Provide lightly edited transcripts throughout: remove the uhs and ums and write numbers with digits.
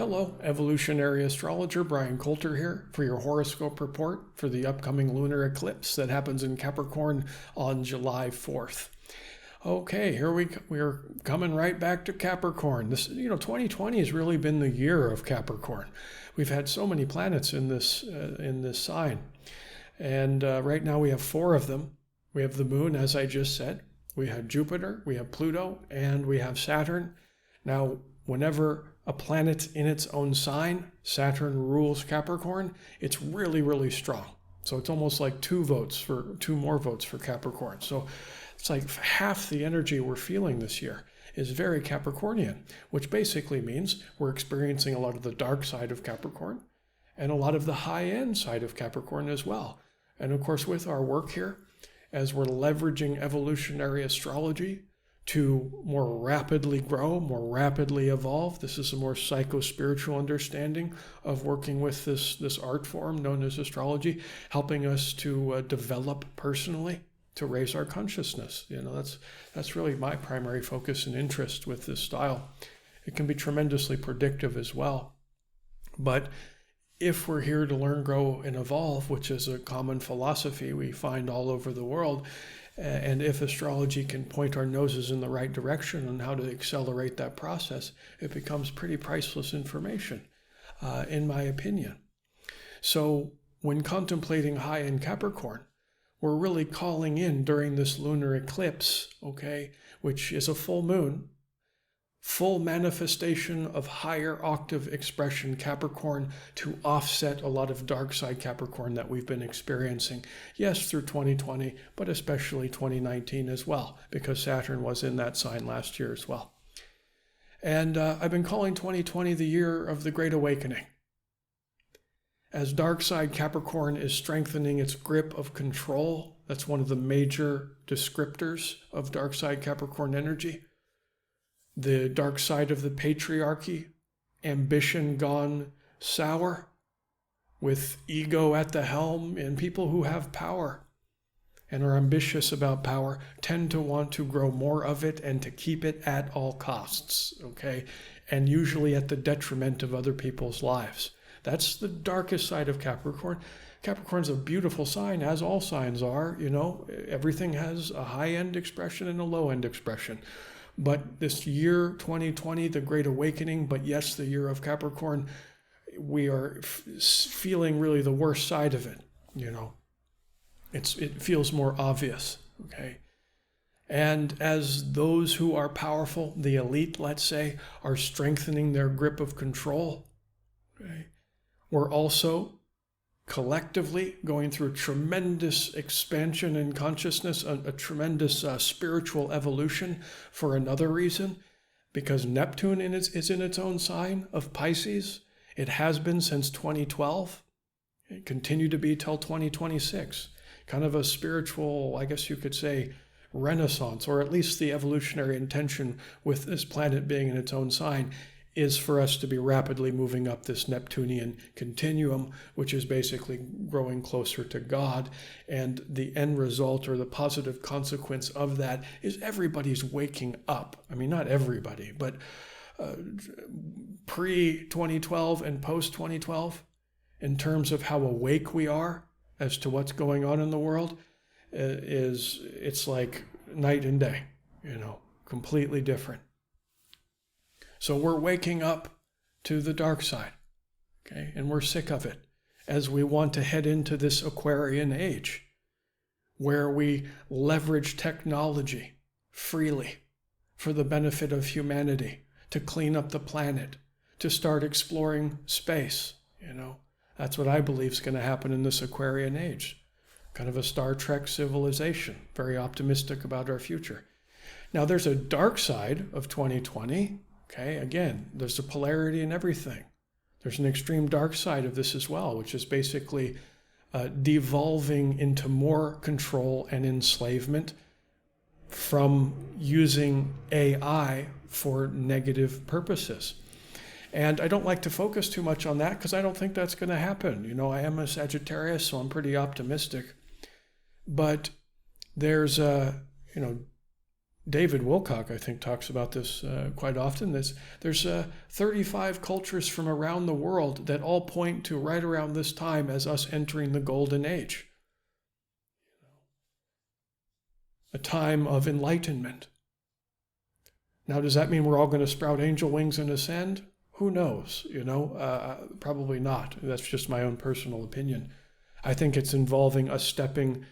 Hello, evolutionary astrologer Bryan Colter here for your horoscope report for the upcoming lunar eclipse that happens in Capricorn on July 4th. Okay, here we're coming right back to Capricorn. 2020 has really been the year of Capricorn. We've had so many planets in this sign, and right now we have 4 of them. We have the Moon, as I just said. We have Jupiter, we have Pluto, and we have Saturn. Now, whenever a planet in its own sign, Saturn rules Capricorn, it's really, really strong. So it's almost like 2 more votes for Capricorn. So it's like half the energy we're feeling this year is very Capricornian, which basically means we're experiencing a lot of the dark side of Capricorn and a lot of the high-end side of Capricorn as well. And of course, with our work here, as we're leveraging evolutionary astrology to more rapidly grow, more rapidly evolve. This is a more psycho-spiritual understanding of working with this art form known as astrology, helping us to develop personally, to raise our consciousness. That's really my primary focus and interest with this style. It can be tremendously predictive as well. But if we're here to learn, grow, and evolve, which is a common philosophy we find all over the world, and if astrology can point our noses in the right direction on how to accelerate that process, it becomes pretty priceless information, in my opinion. So when contemplating high-end Capricorn, we're really calling in during this lunar eclipse, okay, which is a full moon, full manifestation of higher octave expression Capricorn to offset a lot of dark side Capricorn that we've been experiencing. Yes, through 2020, but especially 2019 as well, because Saturn was in that sign last year as well. And I've been calling 2020 the year of the Great Awakening. As dark side Capricorn is strengthening its grip of control, that's one of the major descriptors of dark side Capricorn energy. The dark side of the patriarchy, ambition gone sour, with ego at the helm, and people who have power and are ambitious about power tend to want to grow more of it and to keep it at all costs, okay? And usually at the detriment of other people's lives. That's the darkest side of Capricorn. Capricorn's a beautiful sign, as all signs are, Everything has a high-end expression and a low-end expression. But this year, 2020, the Great Awakening, but yes, the year of Capricorn, we are feeling really the worst side of it, It feels more obvious, okay? And as those who are powerful, the elite, let's say, are strengthening their grip of control, okay? We're also collectively going through tremendous expansion in consciousness, a tremendous spiritual evolution for another reason, because Neptune is in its own sign of Pisces. It has been since 2012. It continued to be till 2026. Kind of a spiritual, I guess you could say, renaissance, or at least the evolutionary intention with this planet being in its own sign is for us to be rapidly moving up this Neptunian continuum, which is basically growing closer to God. And the end result, or the positive consequence of that, is everybody's waking up. I mean, not everybody, but pre-2012 and post-2012, in terms of how awake we are as to what's going on in the world, it's like night and day, completely different. So we're waking up to the dark side, okay? And we're sick of it as we want to head into this Aquarian age where we leverage technology freely for the benefit of humanity, to clean up the planet, to start exploring space, That's what I believe is going to happen in this Aquarian age. Kind of a Star Trek civilization, very optimistic about our future. Now, there's a dark side of 2020. Okay, again, there's a polarity in everything. There's an extreme dark side of this as well, which is basically devolving into more control and enslavement from using AI for negative purposes. And I don't like to focus too much on that because I don't think that's going to happen. I am a Sagittarius, so I'm pretty optimistic. But there's David Wilcock, I think, talks about this quite often. There's 35 cultures from around the world that all point to right around this time as us entering the golden age. A time of enlightenment. Now, does that mean we're all going to sprout angel wings and ascend? Who knows? Probably not. That's just my own personal opinion. I think it's involving us stepping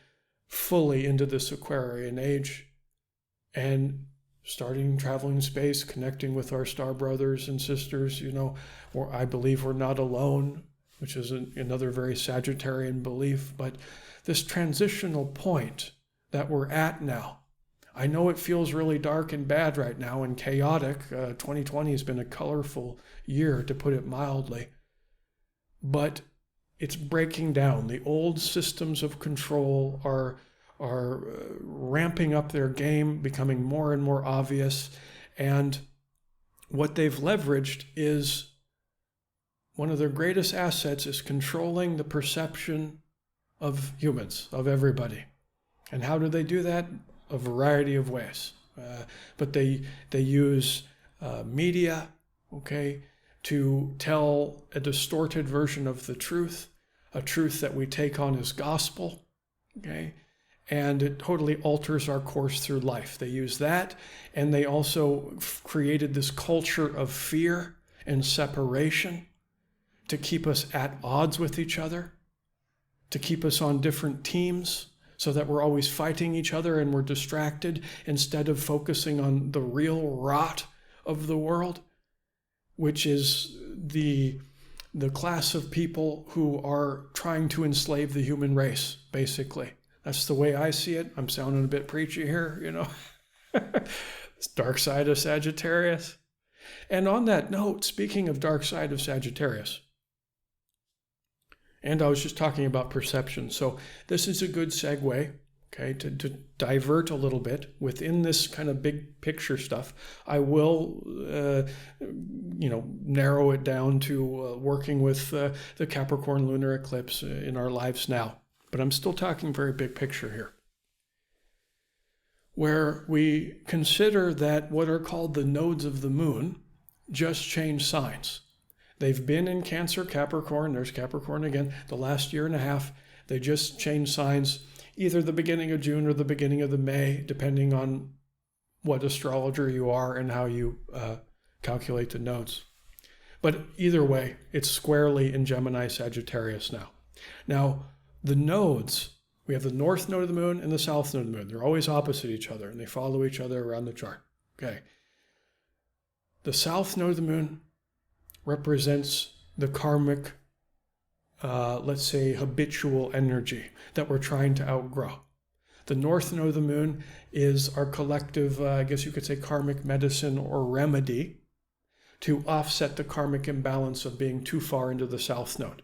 fully into this Aquarian age and starting traveling space, connecting with our star brothers and sisters, or I believe we're not alone, which is another very Sagittarian belief. But this transitional point that we're at now, I know it feels really dark and bad right now and chaotic. 2020 has been a colorful year, to put it mildly. But it's breaking down. The old systems of control are ramping up their game, becoming more and more obvious. And what they've leveraged is one of their greatest assets is controlling the perception of humans, of everybody. And how do they do that? A variety of ways. But they use media, to tell a distorted version of the truth, a truth that we take on as gospel, and it totally alters our course through life. They use that, and they also created this culture of fear and separation to keep us at odds with each other, to keep us on different teams, so that we're always fighting each other and we're distracted instead of focusing on the real rot of the world, which is the class of people who are trying to enslave the human race, basically. That's the way I see it. I'm sounding a bit preachy here, It's dark side of Sagittarius. And on that note, speaking of dark side of Sagittarius, and I was just talking about perception. So this is a good segue, to divert a little bit within this kind of big picture stuff. I will, narrow it down to working with the Capricorn Lunar Eclipse in our lives now. But I'm still talking very big picture here, where we consider that what are called the nodes of the moon just change signs. They've been in Cancer, Capricorn, there's Capricorn again, the last year and a half. They just changed signs, either the beginning of June or the beginning of the May, depending on what astrologer you are and how you calculate the nodes. But either way, it's squarely in Gemini Sagittarius now. Now, the nodes, we have the north node of the moon and the south node of the moon. They're always opposite each other, and they follow each other around the chart. The south node of the moon represents the karmic, let's say, habitual energy that we're trying to outgrow. The north node of the moon is our collective, I guess you could say, karmic medicine or remedy to offset the karmic imbalance of being too far into the south node.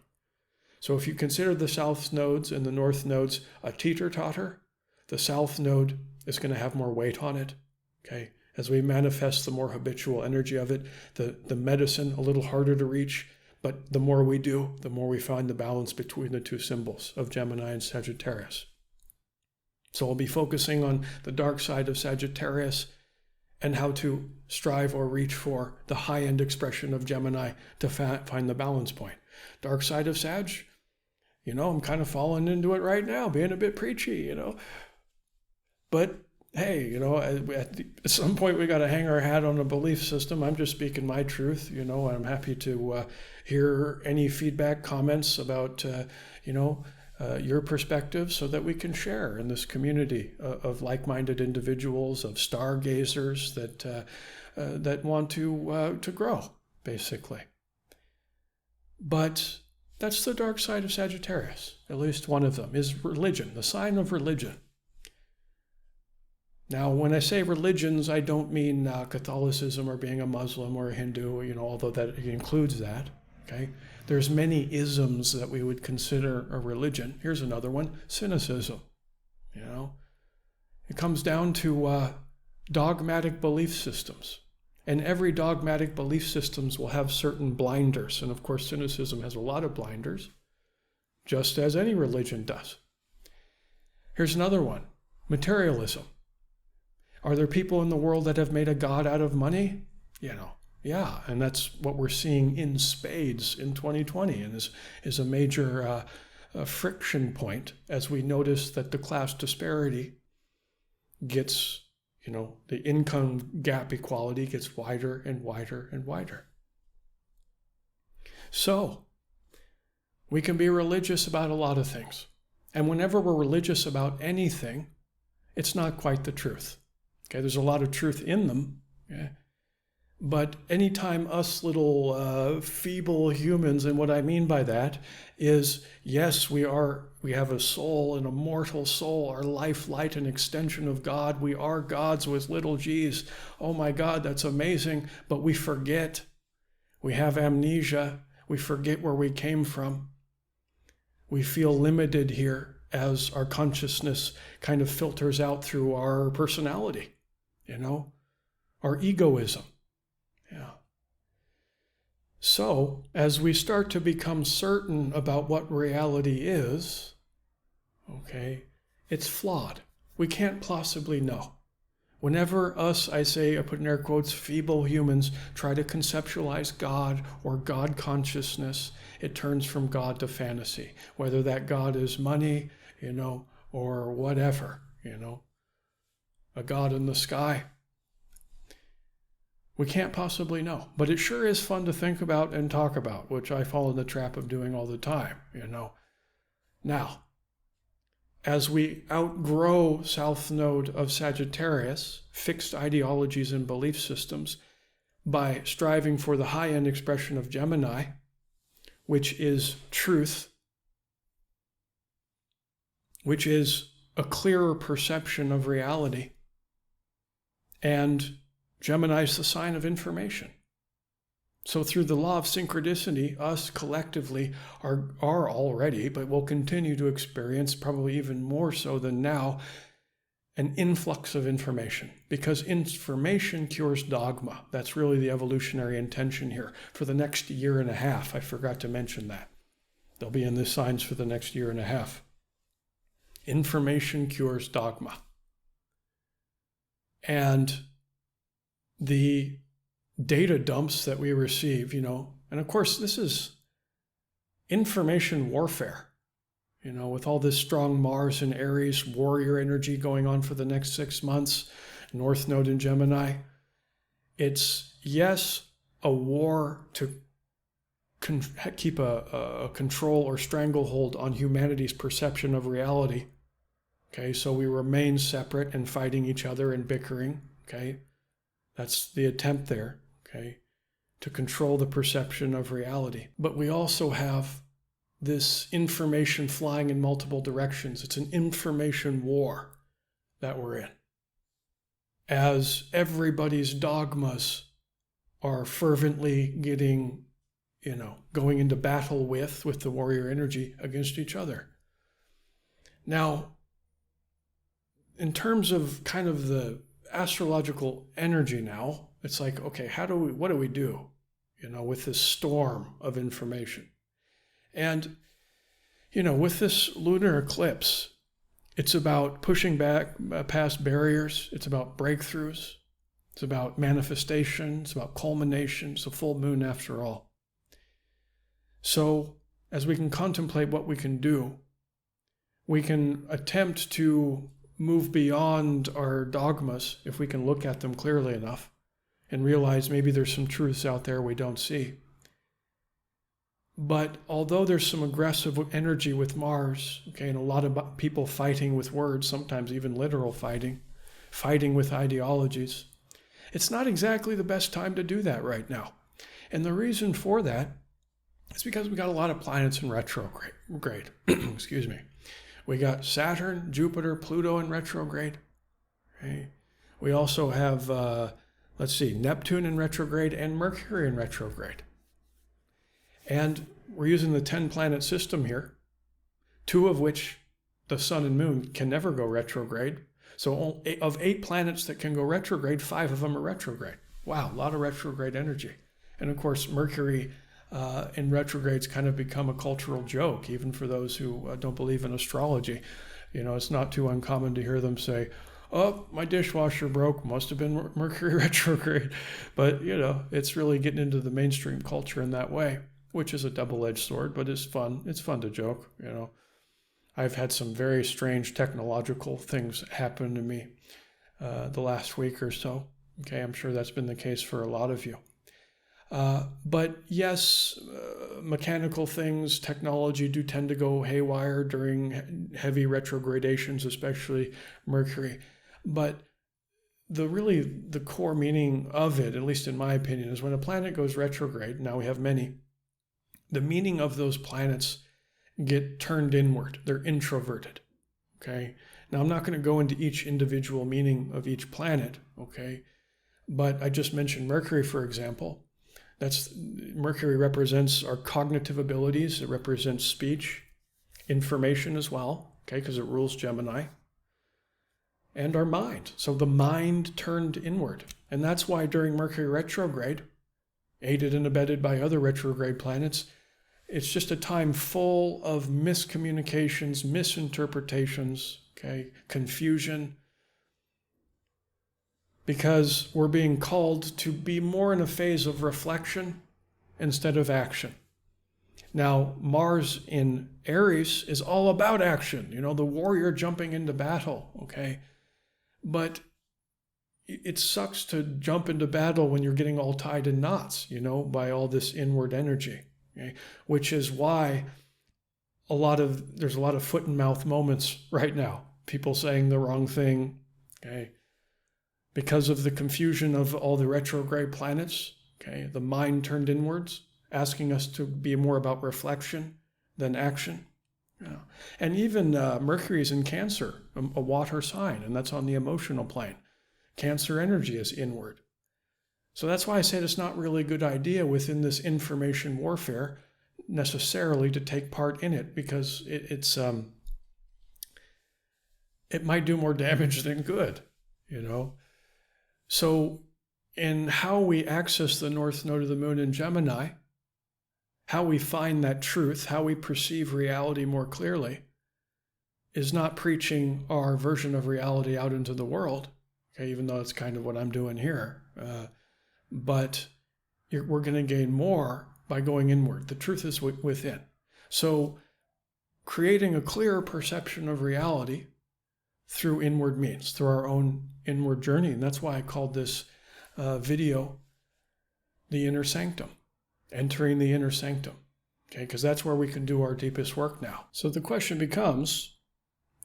So if you consider the south nodes and the north nodes a teeter-totter, the south node is going to have more weight on it, As we manifest the more habitual energy of it, the medicine a little harder to reach, but the more we do, the more we find the balance between the two symbols of Gemini and Sagittarius. So I'll be focusing on the dark side of Sagittarius and how to strive or reach for the high-end expression of Gemini to find the balance point. Dark side of Sag, I'm kind of falling into it right now, being a bit preachy, But hey, at some point we got to hang our hat on a belief system. I'm just speaking my truth, and I'm happy to hear any feedback, comments about, your perspective so that we can share in this community of like-minded individuals, of stargazers that want to grow, basically. But that's the dark side of Sagittarius. At least one of them is religion, the sign of religion. Now, when I say religions, I don't mean Catholicism or being a Muslim or a Hindu, although that includes that, There's many isms that we would consider a religion. Here's another one, cynicism, It comes down to dogmatic belief systems. And every dogmatic belief systems will have certain blinders. And of course, cynicism has a lot of blinders, just as any religion does. Here's another one, materialism. Are there people in the world that have made a god out of money? Yeah, and that's what we're seeing in spades in 2020, and is a major friction point as we notice that the class disparity gets, the income gap equality gets wider and wider and wider. So, we can be religious about a lot of things. And whenever we're religious about anything, it's not quite the truth. Okay, there's a lot of truth in them. Okay? But anytime us little feeble humans, and what I mean by that is, yes, we have a soul, an immortal soul, our life, light, an extension of God. We are gods with little g's. Oh my God, that's amazing. But we forget. We have amnesia. We forget where we came from. We feel limited here as our consciousness kind of filters out through our personality, our egoism. Yeah. So, as we start to become certain about what reality is, okay, it's flawed. We can't possibly know. Whenever I put in air quotes, feeble humans try to conceptualize God or God consciousness, it turns from God to fantasy. Whether that God is money, or whatever, a God in the sky. We can't possibly know, but it sure is fun to think about and talk about, which I fall in the trap of doing all the time, Now, as we outgrow South Node of Sagittarius, fixed ideologies and belief systems, by striving for the high-end expression of Gemini, which is truth, which is a clearer perception of reality, and Gemini is the sign of information. So through the law of synchronicity, us collectively are already, but will continue to experience, probably even more so than now, an influx of information. Because information cures dogma. That's really the evolutionary intention here. For the next year and a half, I forgot to mention that. They'll be in the signs for the next year and a half. Information cures dogma. And the data dumps that we receive, and of course this is information warfare, with all this strong Mars and Aries warrior energy going on for the next 6 months, North Node in Gemini. It's, yes, a war to keep a control or stranglehold on humanity's perception of reality. Okay, so we remain separate and fighting each other and bickering. Okay, that's the attempt there. Okay, to control the perception of reality. But we also have this information flying in multiple directions. It's an information war that we're in. As everybody's dogmas are fervently getting, going into battle with the warrior energy against each other. Now, in terms of kind of the astrological energy now, it's like, okay, what do we do, with this storm of information? And, with this lunar eclipse, it's about pushing back past barriers. It's about breakthroughs. It's about manifestation. It's about culmination. It's a full moon after all. So as we can contemplate what we can do, we can attempt to move beyond our dogmas if we can look at them clearly enough and realize maybe there's some truths out there we don't see. But although there's some aggressive energy with Mars, and a lot of people fighting with words, sometimes even literal fighting with ideologies, it's not exactly the best time to do that right now. And the reason for that is because we got a lot of planets in retrograde. Excuse me. We got Saturn, Jupiter, Pluto in retrograde. Okay. We also have, Neptune in retrograde and Mercury in retrograde. And we're using the 10-planet system here, 2 of which, the Sun and Moon, can never go retrograde. So of 8 planets that can go retrograde, 5 of them are retrograde. Wow, a lot of retrograde energy. And of course, Mercury in retrograde's kind of become a cultural joke, even for those who don't believe in astrology. It's not too uncommon to hear them say, oh, my dishwasher broke, must have been Mercury retrograde. But, it's really getting into the mainstream culture in that way, which is a double-edged sword, but it's fun. It's fun to joke, I've had some very strange technological things happen to me the last week or so. Okay, I'm sure that's been the case for a lot of you. But yes, mechanical things, technology do tend to go haywire during heavy retrogradations, especially Mercury. But the core meaning of it, at least in my opinion, is when a planet goes retrograde, now we have many, the meaning of those planets get turned inward. They're introverted. Okay. Now I'm not going to go into each individual meaning of each planet. Okay. But I just mentioned Mercury, for example. Mercury represents our cognitive abilities. It represents speech, information as well, okay, because it rules Gemini, and our mind. So the mind turned inward. And that's why during Mercury retrograde, aided and abetted by other retrograde planets, it's just a time full of miscommunications, misinterpretations, okay, confusion, because we're being called to be more in a phase of reflection instead of action. Now, Mars in Aries is all about action, the warrior jumping into battle, okay? But it sucks to jump into battle when you're getting all tied in knots, by all this inward energy, okay? Which is why there's a lot of foot and mouth moments right now. People saying the wrong thing, okay? Because of the confusion of all the retrograde planets, okay, the mind turned inwards, asking us to be more about reflection than action. And even Mercury's in Cancer, a water sign, and that's on the emotional plane. Cancer energy is inward. So that's why I said it's not really a good idea within this information warfare necessarily to take part in it, because it might do more damage than good, So in how we access the North Node of the Moon in Gemini, how we find that truth, how we perceive reality more clearly, is not preaching our version of reality out into the world, okay, even though it's kind of what I'm doing here. But we're going to gain more by going inward. The truth is within. So creating a clearer perception of reality through inward means, through our own inward journey. And that's why I called this video The Inner Sanctum, entering the inner sanctum, okay? Because that's where we can do our deepest work now. So the question becomes,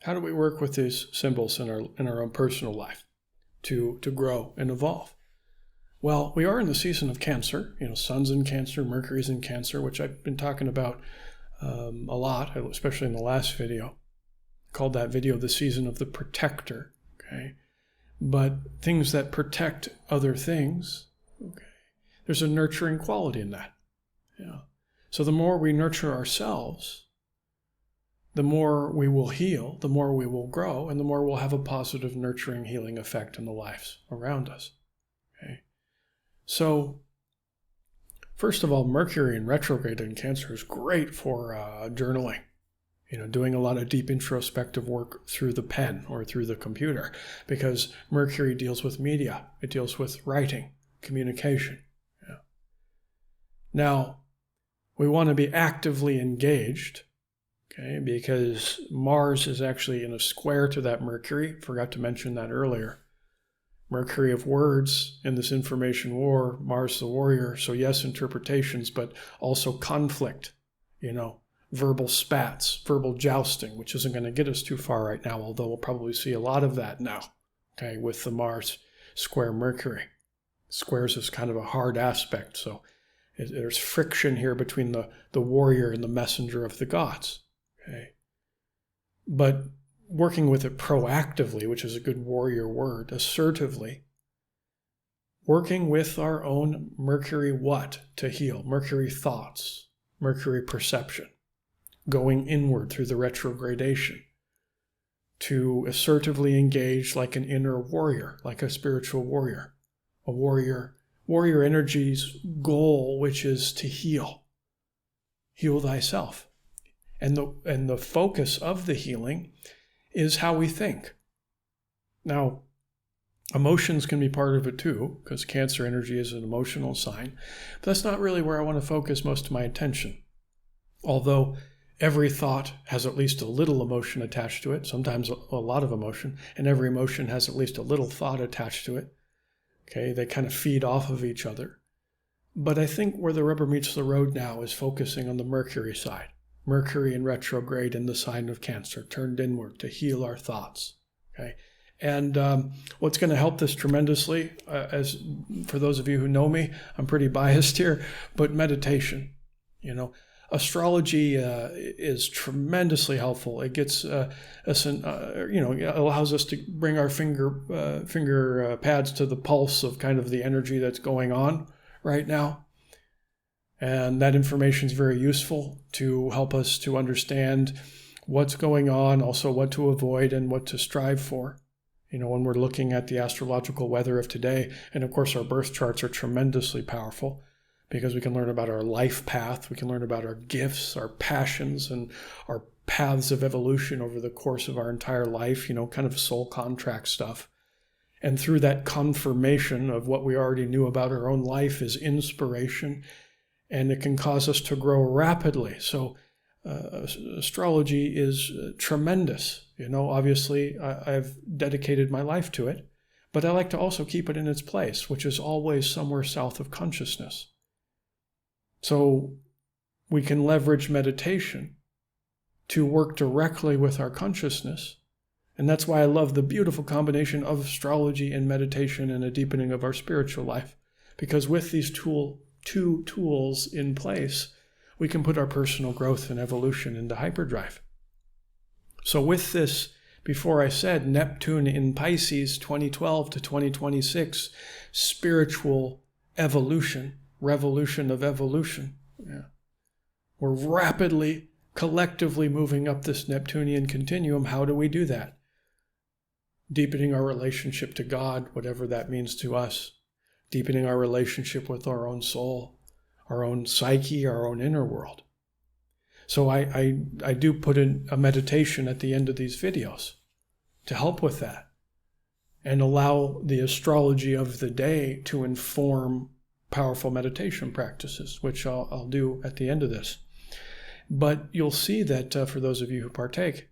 how do we work with these symbols in our own personal life to grow and evolve? Well, we are in the season of Cancer. Sun's in Cancer, Mercury's in Cancer, which I've been talking about a lot, especially in the last video. I called that video The Season of the Protector, okay? But things that protect other things, okay, there's a nurturing quality in that. So the more we nurture ourselves, the more we will heal, the more we will grow, and the more we'll have a positive nurturing healing effect in the lives around us. Okay? So first of all, Mercury in retrograde in Cancer is great for journaling, doing a lot of deep introspective work through the pen or through the computer, because Mercury deals with media. It deals with writing, communication. Now, we want to be actively engaged, okay, because Mars is actually in a square to that Mercury. Forgot to mention that earlier. Mercury of words in this information war, Mars the warrior. So yes, interpretations, but also conflict, verbal spats, verbal jousting, which isn't going to get us too far right now, although we'll probably see a lot of that now, okay, with the Mars square Mercury. Squares is kind of a hard aspect, so there's friction here between the warrior and the messenger of the gods. Okay? But working with it proactively, which is a good warrior word, assertively, working with our own Mercury what to heal? Mercury thoughts, Mercury perception, going inward through the retrogradation to assertively engage like an inner warrior, like a spiritual warrior, a warrior energy's goal, which is to heal thyself. And the focus of the healing is how we think. Now, emotions can be part of it too, because Cancer energy is an emotional sign. But that's not really where I want to focus most of my attention. Although every thought has at least a little emotion attached to it, sometimes a lot of emotion, and every emotion has at least a little thought attached to it. Okay, they kind of feed off of each other. But I think where the rubber meets the road now is focusing on the Mercury side. Mercury in retrograde in the sign of Cancer, turned inward to heal our thoughts. Okay, and what's going to help this tremendously, as for those of you who know me, I'm pretty biased here, but meditation. Astrology is tremendously helpful. It gets us, allows us to bring our finger pads to the pulse of kind of the energy that's going on right now. And that information is very useful to help us to understand what's going on, also what to avoid and what to strive for. When we're looking at the astrological weather of today, and of course our birth charts are tremendously powerful because we can learn about our life path, we can learn about our gifts, our passions, and our paths of evolution over the course of our entire life, kind of soul contract stuff. And through that confirmation of what we already knew about our own life is inspiration, and it can cause us to grow rapidly. So astrology is tremendous. Obviously I've dedicated my life to it, but I like to also keep it in its place, which is always somewhere south of consciousness. So we can leverage meditation to work directly with our consciousness. And that's why I love the beautiful combination of astrology and meditation and a deepening of our spiritual life. Because with these two tools in place, we can put our personal growth and evolution into hyperdrive. So with this, before I said Neptune in Pisces 2012 to 2026, spiritual evolution, revolution of evolution. Yeah. We're rapidly, collectively moving up this Neptunian continuum. How do we do that? Deepening our relationship to God, whatever that means to us. Deepening our relationship with our own soul, our own psyche, our own inner world. So I do put in a meditation at the end of these videos to help with that and allow the astrology of the day to inform powerful meditation practices, which I'll do at the end of this. But you'll see that for those of you who partake,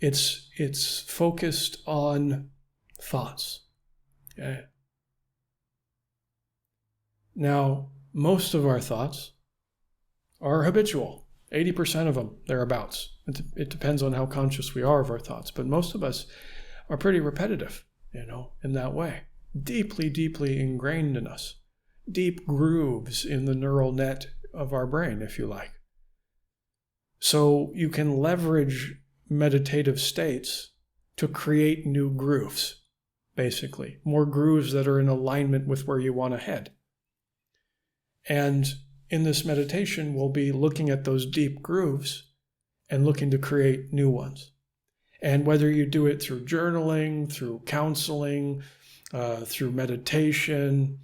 it's focused on thoughts. Okay? Now, most of our thoughts are habitual. 80% of them, thereabouts. It depends on how conscious we are of our thoughts, but most of us are pretty repetitive, in that way. Deeply, deeply ingrained in us. Deep grooves in the neural net of our brain, if you like. So you can leverage meditative states to create new grooves, basically. More grooves that are in alignment with where you want to head. And in this meditation, we'll be looking at those deep grooves and looking to create new ones. And whether you do it through journaling, through counseling, through meditation,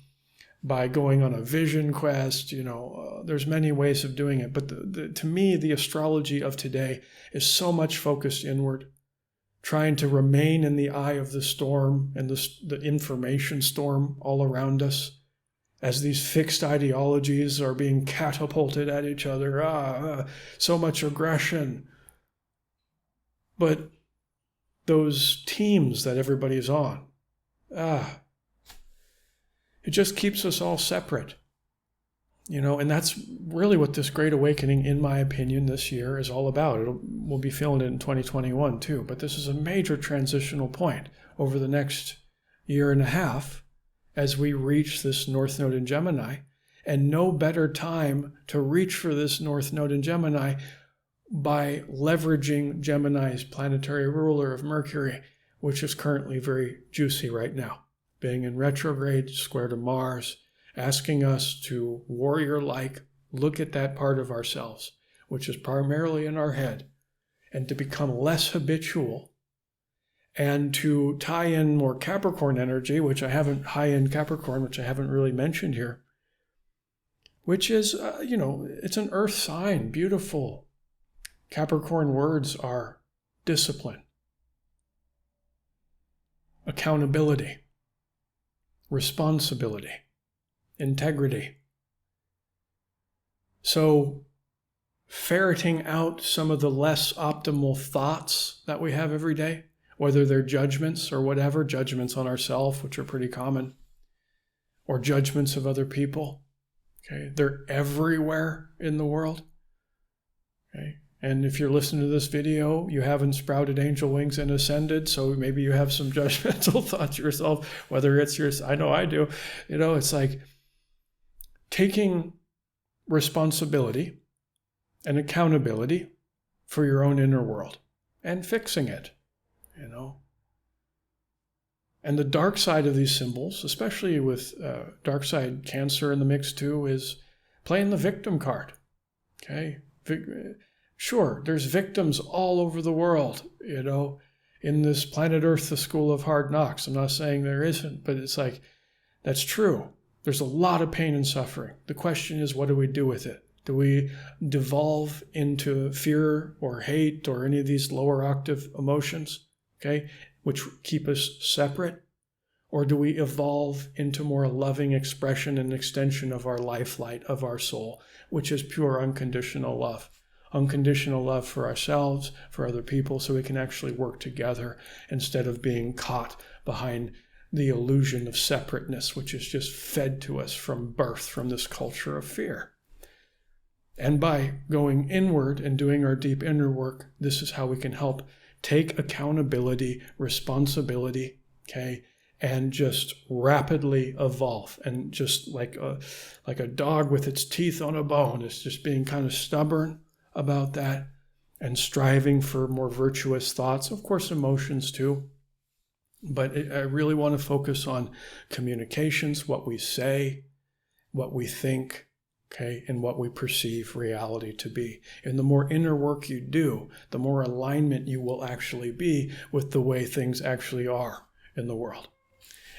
by going on a vision quest, there's many ways of doing it. But to me, the astrology of today is so much focused inward, trying to remain in the eye of the storm and the information storm all around us, as these fixed ideologies are being catapulted at each other. So much aggression. But those teams that everybody's on, it just keeps us all separate. And that's really what this Great Awakening, in my opinion, this year is all about. We'll be feeling it in 2021 too, but this is a major transitional point over the next year and a half as we reach this North Node in Gemini. And no better time to reach for this North Node in Gemini by leveraging Gemini's planetary ruler of Mercury, which is currently very juicy right now, being in retrograde, square to Mars, asking us to warrior-like look at that part of ourselves, which is primarily in our head, and to become less habitual, and to tie in more Capricorn energy, which I haven't, high-end Capricorn, which I haven't really mentioned here, which is, it's an earth sign, beautiful. Capricorn words are discipline, accountability, responsibility, integrity. So ferreting out some of the less optimal thoughts that we have every day, whether they're judgments or whatever, judgments on ourselves, which are pretty common, or judgments of other people. Okay, they're everywhere in the world. Okay, and if you're listening to this video, you haven't sprouted angel wings and ascended, so maybe you have some judgmental thoughts yourself, whether it's yours. I know I do. It's like taking responsibility and accountability for your own inner world and fixing it, And the dark side of these symbols, especially with dark side Cancer in the mix too, is playing the victim card. Okay? Sure, there's victims all over the world, in this planet Earth, the school of hard knocks. I'm not saying there isn't, but it's like, that's true. There's a lot of pain and suffering. The question is, what do we do with it? Do we devolve into fear or hate or any of these lower octave emotions, okay, which keep us separate? Or do we evolve into more loving expression and extension of our life light, of our soul, which is pure unconditional love? Unconditional love for ourselves, for other people, so we can actually work together instead of being caught behind the illusion of separateness, which is just fed to us from birth, from this culture of fear. And by going inward and doing our deep inner work, this is how we can help take accountability, responsibility, okay, and just rapidly evolve. And just like a dog with its teeth on a bone, it's just being kind of stubborn about that and striving for more virtuous thoughts, of course, emotions too. But I really want to focus on communications, what we say, what we think, okay, and what we perceive reality to be. And the more inner work you do, the more alignment you will actually be with the way things actually are in the world.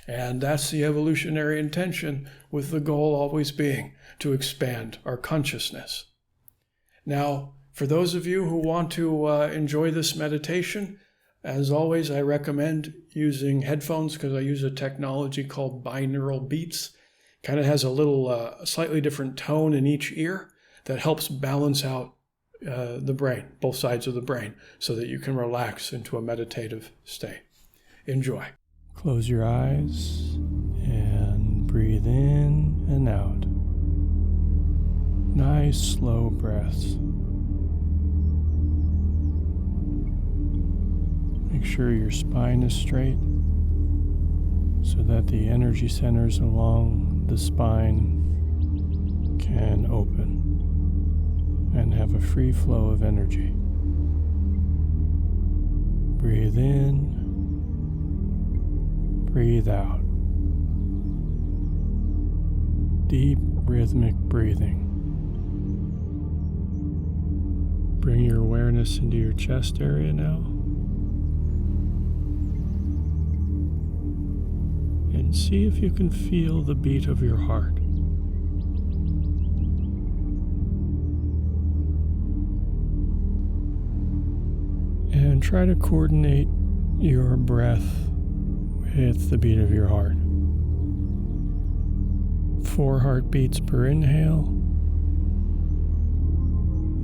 And that's the evolutionary intention, with the goal always being to expand our consciousness. Now, for those of you who want to enjoy this meditation, as always, I recommend using headphones because I use a technology called binaural beats. Kind of has a little slightly different tone in each ear that helps balance out the brain, both sides of the brain, so that you can relax into a meditative state. Enjoy. Close your eyes and breathe in and out. Nice, slow breaths. Make sure your spine is straight so that the energy centers along the spine can open and have a free flow of energy. Breathe in, breathe out. Deep rhythmic breathing. Bring your awareness into your chest area now. And see if you can feel the beat of your heart. And try to coordinate your breath with the beat of your heart. 4 heartbeats per inhale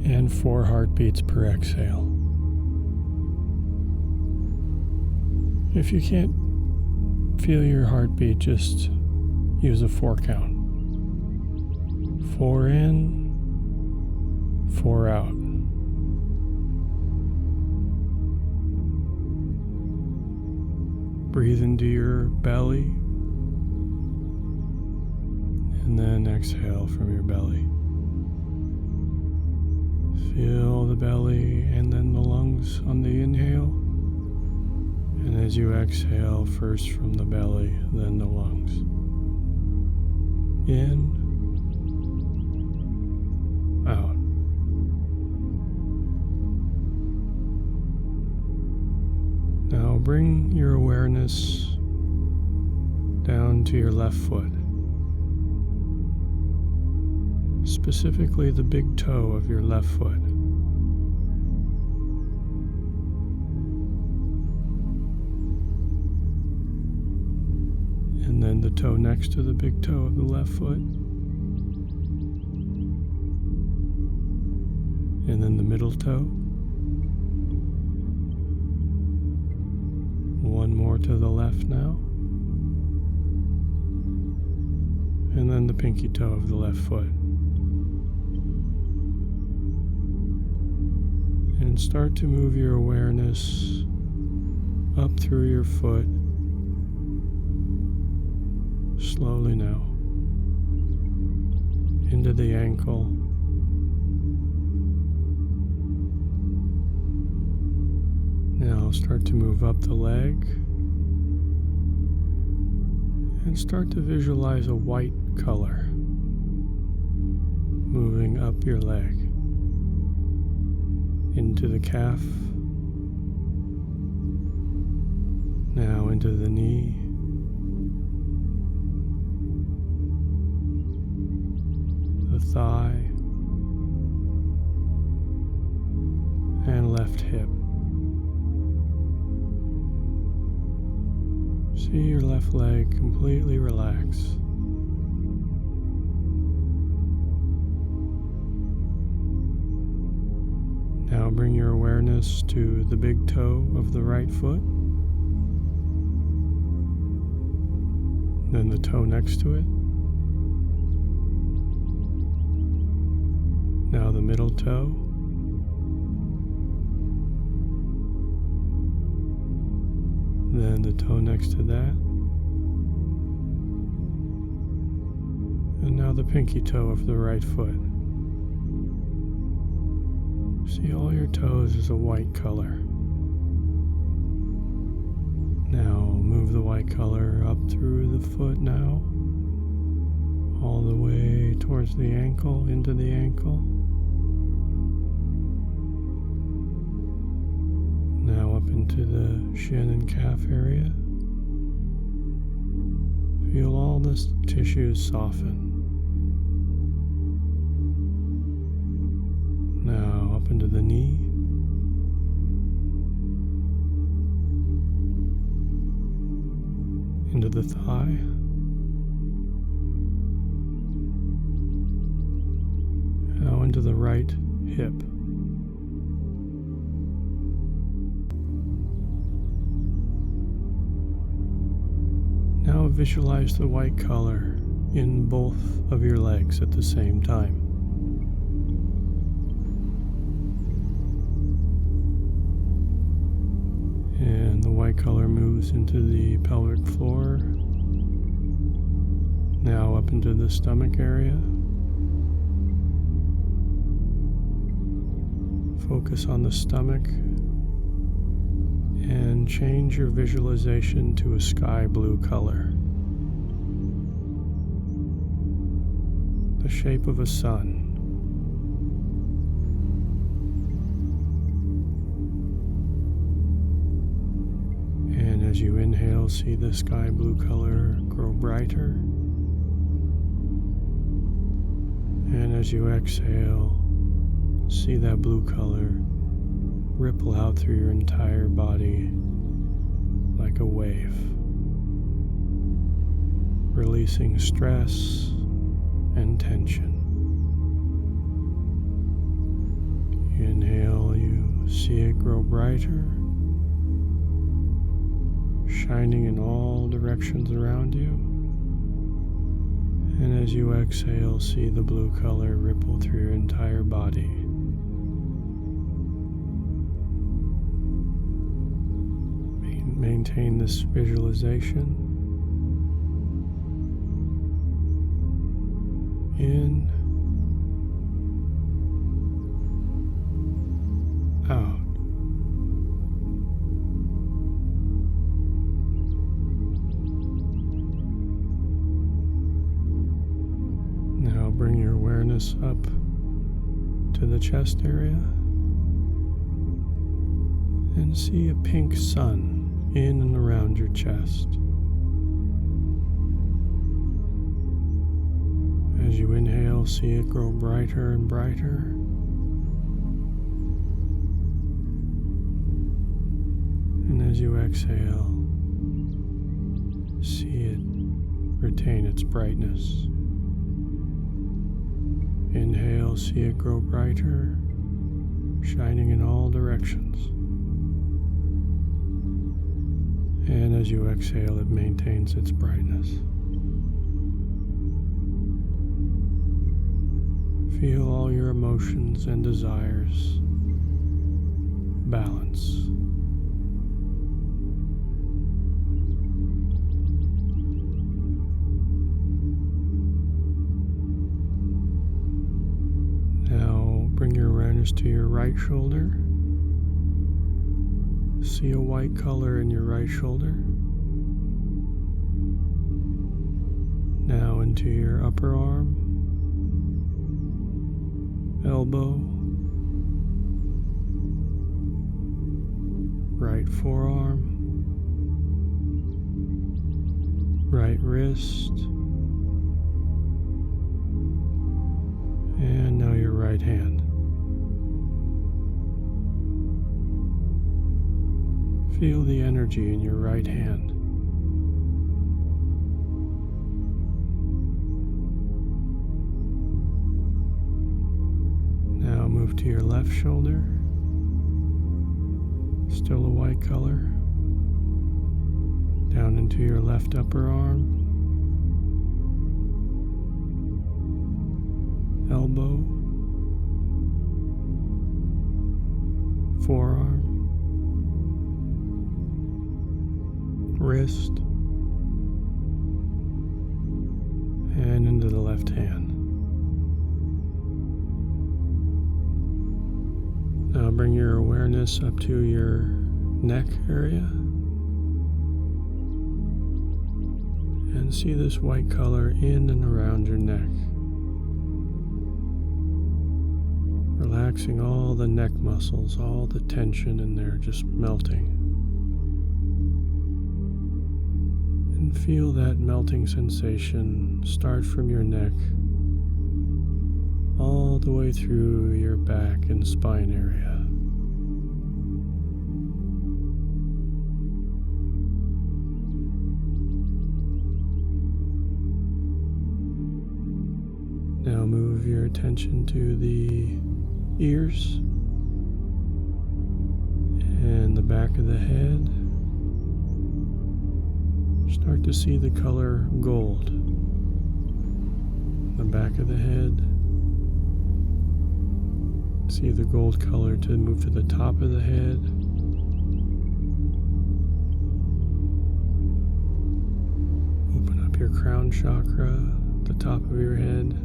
and 4 heartbeats per exhale. If you can't feel your heartbeat, just use a 4 count. 4 in, 4 out. Breathe into your belly and then exhale from your belly. Feel the belly and then the lungs on the inhale. And as you exhale, first from the belly, then the lungs. In, out. Now bring your awareness down to your left foot, specifically the big toe of your left foot. then the toe next to the big toe of the left foot, and then the middle toe. One more to the left now, and then the pinky toe of the left foot. And start to move your awareness up through your foot, slowly now, into the ankle, now start to move up the leg, and start to visualize a white color moving up your leg, into the calf, now into the knee, the thigh, and left hip. See your left leg completely relax. Now bring your awareness to the big toe of the right foot, then the toe next to it, now the middle toe, then the toe next to that, and now the pinky toe of the right foot. See all your toes as a white color. Now move the white color up through the foot now, all the way towards the ankle, into the ankle. Now up into the shin and calf area. Feel all the tissues soften. Now up into the knee. Into the thigh. Now into the right hip. Now visualize the white color in both of your legs at the same time. And the white color moves into the pelvic floor, now up into the stomach area. Focus on the stomach and change your visualization to a sky blue color, the shape of a sun. And as you inhale, see the sky blue color grow brighter, and as you exhale, see that blue color ripple out through your entire body like a wave, releasing stress and tension. You inhale, you see it grow brighter, shining in all directions around you. And as you exhale, see the blue color ripple through your entire body. Maintain this visualization. In, out. Now bring your awareness up to the chest area and see a pink sun in and around your chest. As you inhale, see it grow brighter and brighter. And as you exhale, see it retain its brightness. Inhale, see it grow brighter, shining in all directions. And as you exhale, it maintains its brightness. Feel all your emotions and desires balance. Now bring your awareness to your right shoulder. See a white color in your right shoulder. Now into your upper arm, elbow, right forearm, right wrist, and now your right hand. Feel the energy in your right hand. Now move to your left shoulder. Still a white color. Down into your left upper arm. Elbow. Forearm. Wrist, and into the left hand. Now bring your awareness up to your neck area and see this white color in and around your neck. Relaxing all the neck muscles, all the tension in there just melting. And feel that melting sensation start from your neck all the way through your back and spine area. Now move your attention to the ears and the back of the head. Start to see the color gold. The back of the head. See the gold color to move to the top of the head. Open up your crown chakra, the top of your head,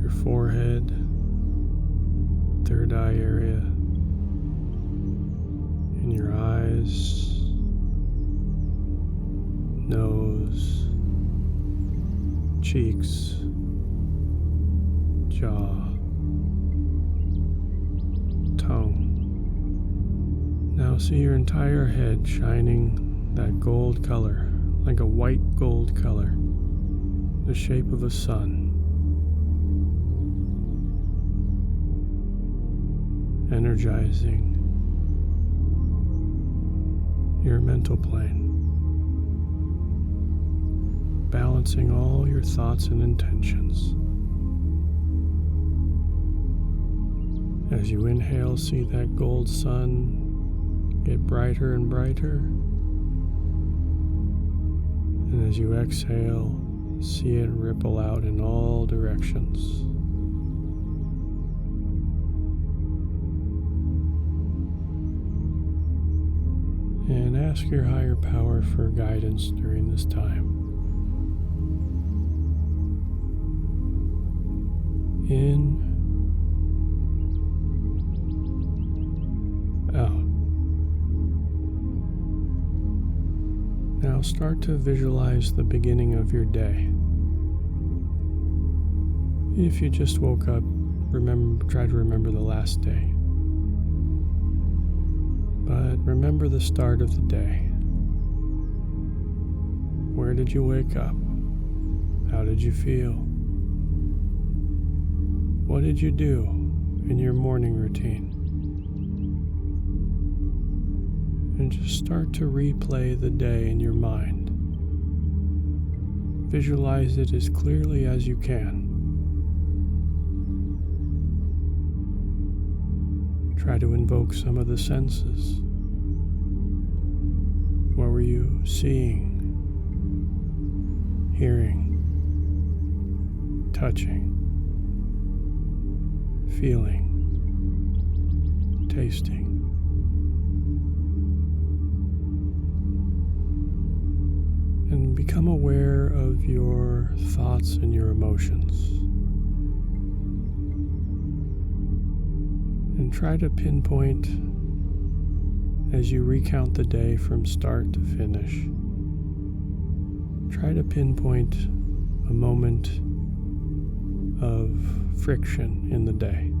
your forehead, third eye area, and your eyes, nose, cheeks, jaw, tongue. Now see your entire head shining that gold color, like a white gold color, the shape of a sun. Energizing your mental plane. Balancing all your thoughts and intentions. As you inhale, see that gold sun get brighter and brighter. And as you exhale, see it ripple out in all directions. And ask your higher power for guidance during this time. In, out. Now start to visualize the beginning of your day. If you just woke up, try to remember the last day. But remember the start of the day. Where did you wake up? How did you feel? What did you do in your morning routine? And just start to replay the day in your mind. Visualize it as clearly as you can. Try to invoke some of the senses. What were you seeing, hearing, touching, feeling, tasting? And become aware of your thoughts and your emotions. And try to pinpoint, as you recount the day from start to finish, try to pinpoint a moment of friction in the day.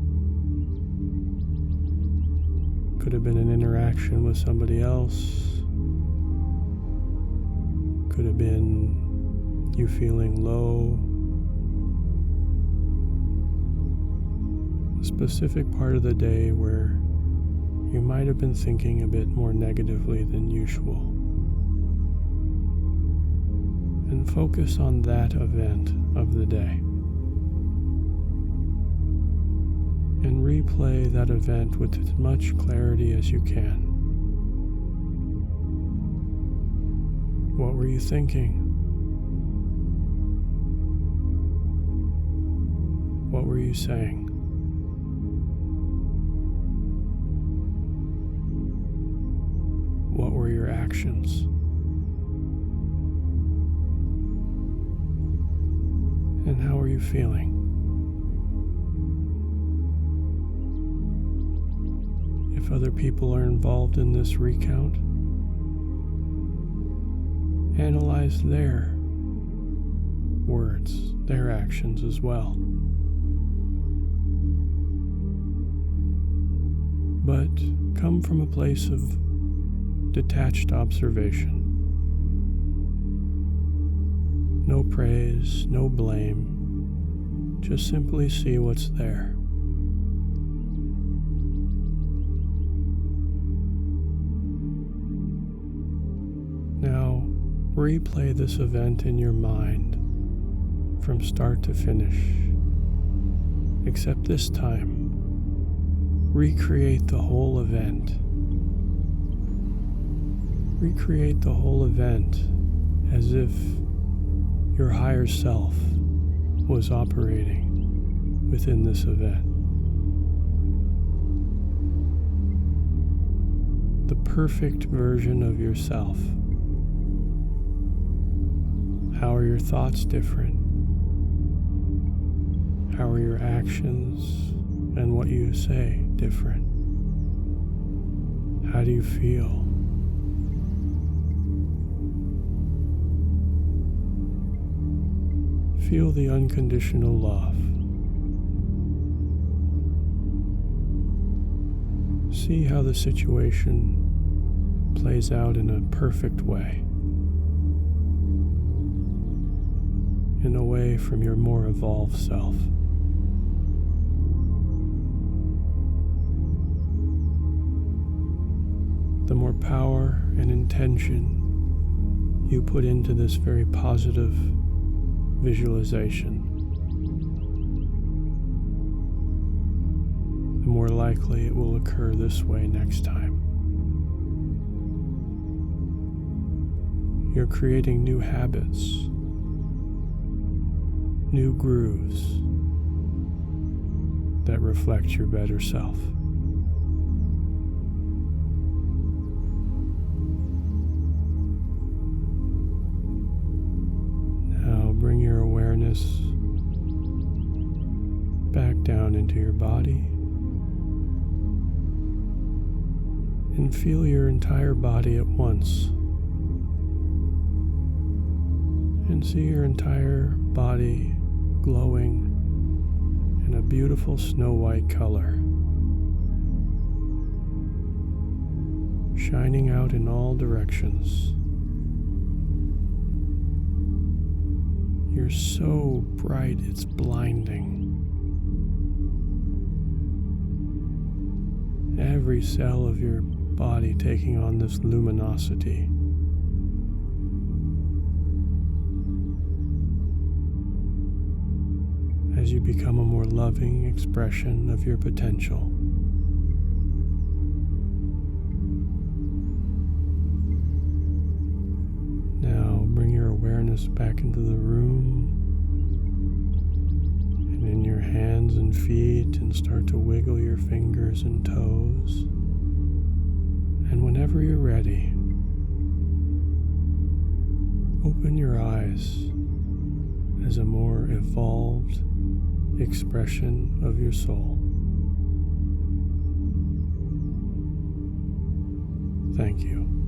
Could have been an interaction with somebody else. Could have been you feeling low. A specific part of the day where you might have been thinking a bit more negatively than usual. And focus on that event of the day. And replay that event with as much clarity as you can. What were you thinking? What were you saying? What were your actions? And how are you feeling? If other people are involved in this recount, analyze their words, their actions as well. But come from a place of detached observation. No praise, no blame, just simply see what's there. Now, replay this event in your mind from start to finish, except this time, recreate the whole event. Recreate the whole event as if your higher self was operating within this event. The perfect version of yourself. How are your thoughts different? How are your actions and what you say different? How do you feel? Feel the unconditional love. See how the situation plays out in a perfect way. In a way from your more evolved self. The more power and intention you put into this very positive visualization, the more likely it will occur this way next time. You're creating new habits, new grooves that reflect your better self. Now bring your awareness back down into your body and feel your entire body at once. And see your entire body glowing in a beautiful snow white color, shining out in all directions. You're so bright, it's blinding. Every cell of your body taking on this luminosity. as you become a more loving expression of your potential. Now bring your awareness back into the room and in your hands and feet, and start to wiggle your fingers and toes. And whenever you're ready, open your eyes as a more evolved expression of your soul. Thank you.